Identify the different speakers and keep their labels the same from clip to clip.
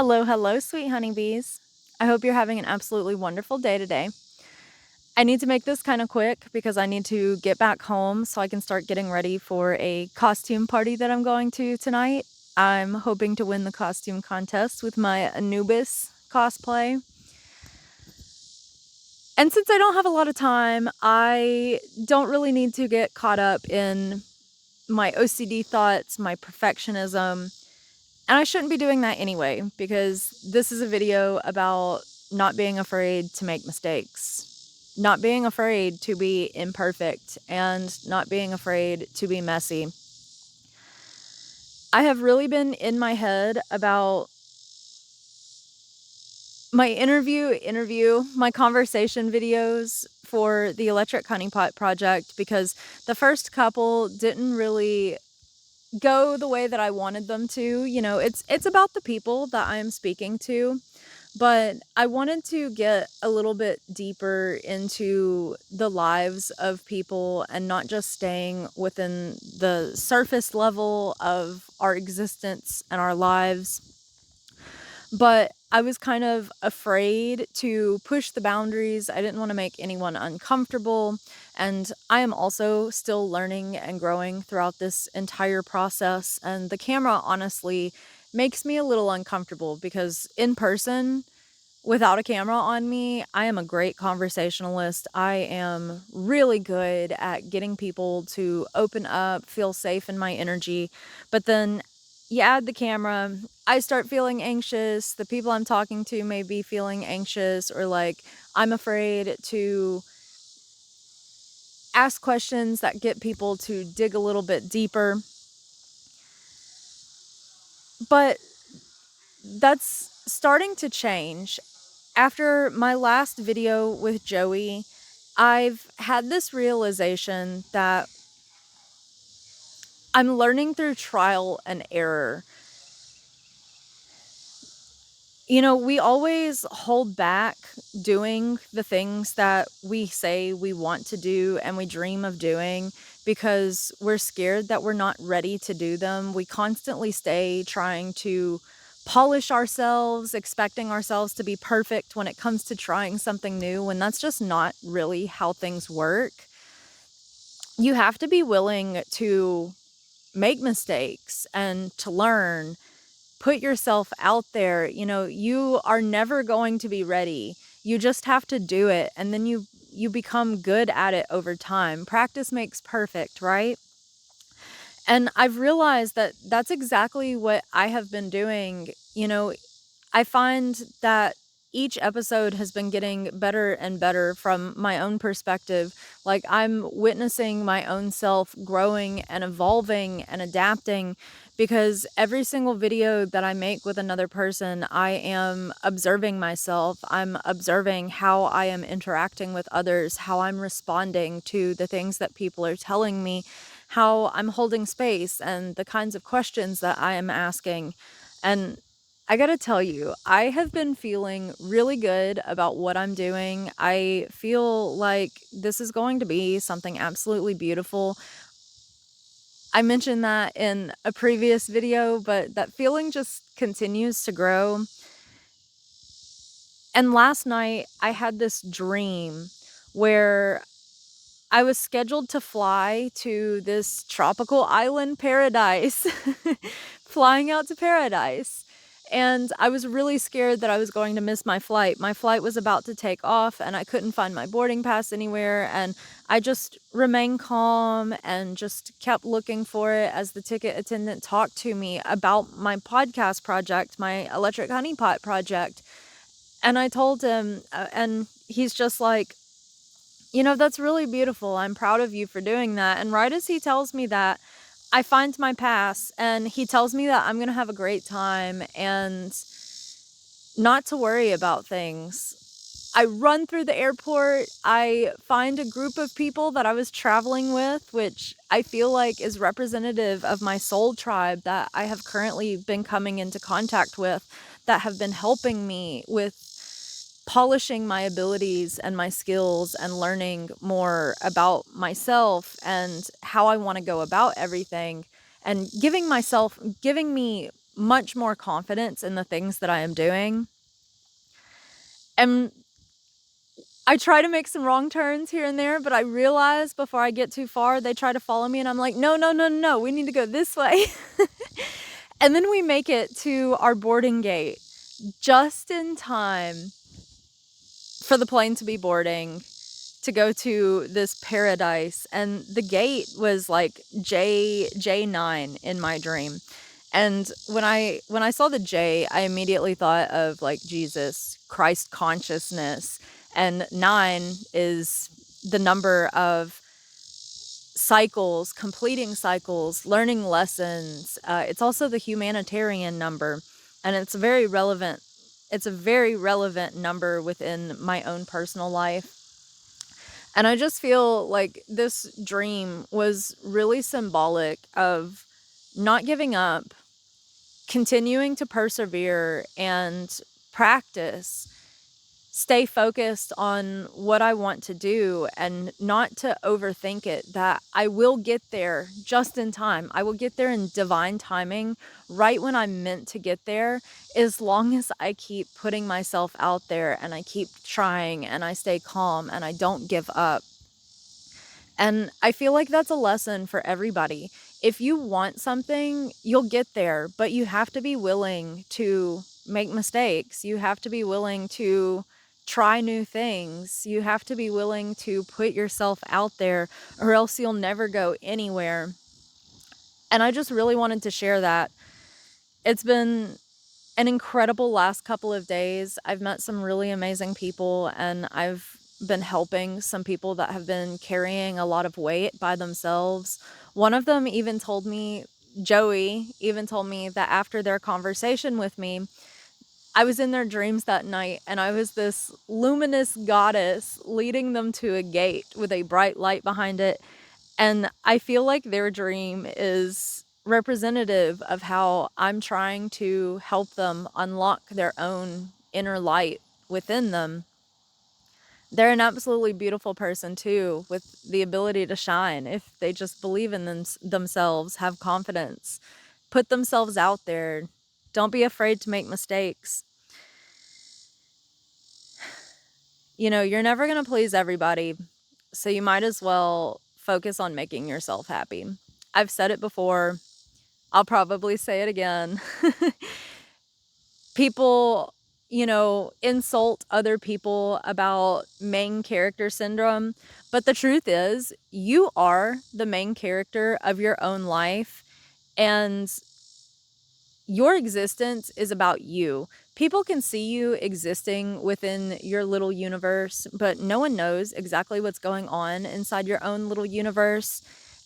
Speaker 1: Hello, hello, sweet honeybees. I hope you're having an absolutely wonderful day today. I need to make this kind of quick because I need to get back home so I can start getting ready for a costume party that I'm going to tonight. I'm hoping to win the costume contest with my Anubis cosplay. And since I don't have a lot of time, I don't really need to get caught up in my OCD thoughts, my perfectionism. And I shouldn't be doing that anyway, because this is a video about not being afraid to make mistakes, not being afraid to be imperfect, and not being afraid to be messy. I have really been in my head about my my conversation videos for the Electric Honeypot project, because the first couple didn't really go the way that I wanted them to. You know, it's about the people that I'm speaking to, but I wanted to get a little bit deeper into the lives of people and not just staying within the surface level of our existence and our lives. But I was kind of afraid to push the boundaries. I didn't want to make anyone uncomfortable. And I am also still learning and growing throughout this entire process. And the camera honestly makes me a little uncomfortable because in person, without a camera on me, I am a great conversationalist. I am really good at getting people to open up, feel safe in my energy. But then you add the camera, I start feeling anxious. The people I'm talking to may be feeling anxious, or like I'm afraid to ask questions that get people to dig a little bit deeper. But that's starting to change. After my last video with Joey, I've had this realization that I'm learning through trial and error. You know, we always hold back doing the things that we say we want to do and we dream of doing because we're scared that we're not ready to do them. We constantly stay trying to polish ourselves, expecting ourselves to be perfect when it comes to trying something new, when that's just not really how things work. You have to be willing to make mistakes and to learn. Put yourself out there. You know, you are never going to be ready. You just have to do it, and then you become good at it over time. Practice makes perfect, right? And I've realized that that's exactly what I have been doing. You know, I find that each episode has been getting better and better from my own perspective. Like, I'm witnessing my own self growing and evolving and adapting, because every single video that I make with another person, I am observing myself. I'm observing how I am interacting with others, how I'm responding to the things that people are telling me, how I'm holding space, and the kinds of questions that I am asking. And I gotta tell you, I have been feeling really good about what I'm doing. I feel like this is going to be something absolutely beautiful. I mentioned that in a previous video, but that feeling just continues to grow. And last night, I had this dream where I was scheduled to fly to this tropical island paradise, flying out to paradise. And I was really scared that I was going to miss my flight. My flight was about to take off and I couldn't find my boarding pass anywhere. And I just remained calm and just kept looking for it as the ticket attendant talked to me about my podcast project, my Electric Honeypot project. And I told him, and he's just like, you know, that's really beautiful. I'm proud of you for doing that. And right as he tells me that, I find my pass and he tells me that I'm going to have a great time and not to worry about things. I run through the airport. I find a group of people that I was traveling with, which I feel like is representative of my soul tribe that I have currently been coming into contact with, that have been helping me with polishing my abilities and my skills and learning more about myself and how I want to go about everything, and giving me much more confidence in the things that I am doing. And I try to make some wrong turns here and there, but I realize before I get too far, they try to follow me and I'm like, no, no, no, no, we need to go this way. And then we make it to our boarding gate just in time for the plane to be boarding to go to this paradise. And the gate was like J9 in my dream. And when I saw the J, I immediately thought of like Jesus, Christ consciousness, and 9 is the number of cycles, completing cycles, learning lessons. It's also the humanitarian number, and it's a very relevant number within my own personal life. And I just feel like this dream was really symbolic of not giving up, continuing to persevere and practice, stay focused on what I want to do and not to overthink it, that I will get there just in time. I will get there in divine timing, right when I'm meant to get there, as long as I keep putting myself out there and I keep trying and I stay calm and I don't give up. And I feel like that's a lesson for everybody. If you want something, you'll get there, but you have to be willing to make mistakes. You have to be willing to try new things. You have to be willing to put yourself out there, or else you'll never go anywhere. And I just really wanted to share that. It's been an incredible last couple of days. I've met some really amazing people, and I've been helping some people that have been carrying a lot of weight by themselves. One of them even told me, Joey even told me that after their conversation with me, I was in their dreams that night and I was this luminous goddess leading them to a gate with a bright light behind it. And I feel like their dream is representative of how I'm trying to help them unlock their own inner light within them. They're an absolutely beautiful person too, with the ability to shine if they just believe in themselves, have confidence, put themselves out there. Don't be afraid to make mistakes. You know, you're never going to please everybody, so you might as well focus on making yourself happy. I've said it before. I'll probably say it again. People, insult other people about main character syndrome. But the truth is, you are the main character of your own life. And your existence is about you. People can see you existing within your little universe, but no one knows exactly what's going on inside your own little universe.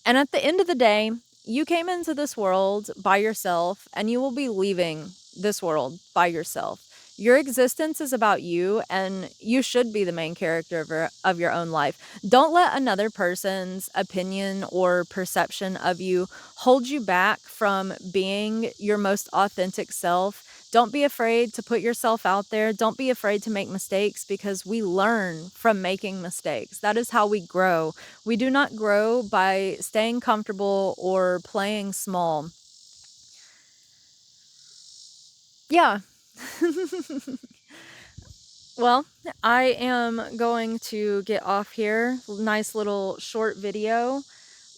Speaker 1: And at the end of the day, you came into this world by yourself, and you will be leaving this world by yourself. Your existence is about you, and you should be the main character of your own life. Don't let another person's opinion or perception of you hold you back from being your most authentic self. Don't be afraid to put yourself out there. Don't be afraid to make mistakes, because we learn from making mistakes. That is how we grow. We do not grow by staying comfortable or playing small. Yeah. Well, I am going to get off here. Nice little short video.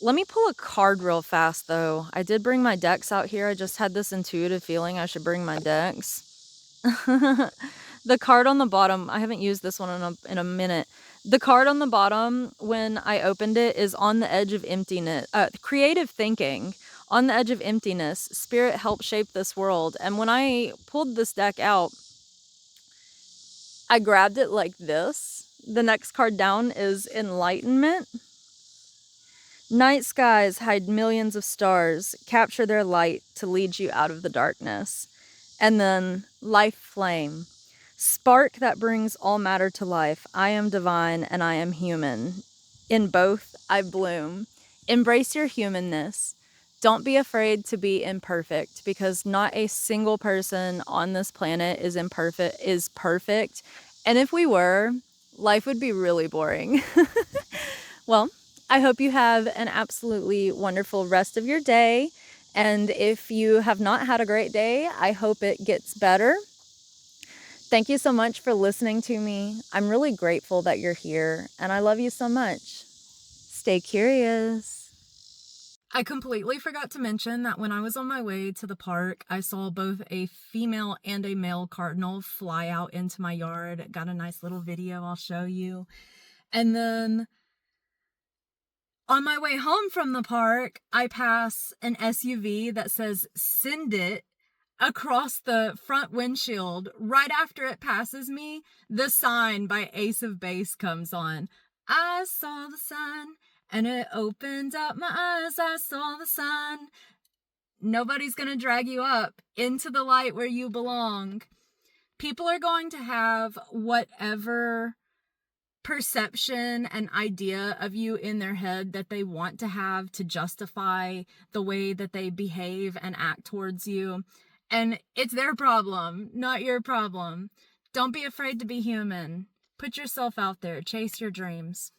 Speaker 1: Let me pull a card real fast, though. I did bring my decks out here. I just had this intuitive feeling I should bring my decks. The card on the bottom, I haven't used this one in a minute. The card on the bottom, when I opened it, is on the edge of emptiness. Creative thinking. On the edge of emptiness. Spirit help shape this world. And when I pulled this deck out, I grabbed it like this. The next card down is Enlightenment. Night skies hide millions of stars. Capture their light to lead you out of the darkness. And then Life Flame. Spark that brings all matter to life. I am divine and I am human. In both, I bloom. Embrace your humanness. Don't be afraid to be imperfect, because not a single person on this planet is perfect. And if we were, life would be really boring. Well, I hope you have an absolutely wonderful rest of your day, And if you have not had a great day, I hope it gets better. Thank you so much for listening to me. I'm really grateful that you're here, and I love you so much. Stay curious. I completely forgot to mention that when I was on my way to the park, I saw both a female and a male cardinal fly out into my yard. Got a nice little video I'll show you. And then on my way home from the park, I pass an SUV that says "Send It" across the front windshield. Right after it passes me, the sign by Ace of Base comes on. I saw the sun and it opened up my eyes. I saw the sun. Nobody's gonna drag you up into the light where you belong. People are going to have whatever perception and idea of you in their head that they want to have to justify the way that they behave and act towards you. And it's their problem, not your problem. Don't be afraid to be human. Put yourself out there. Chase your dreams.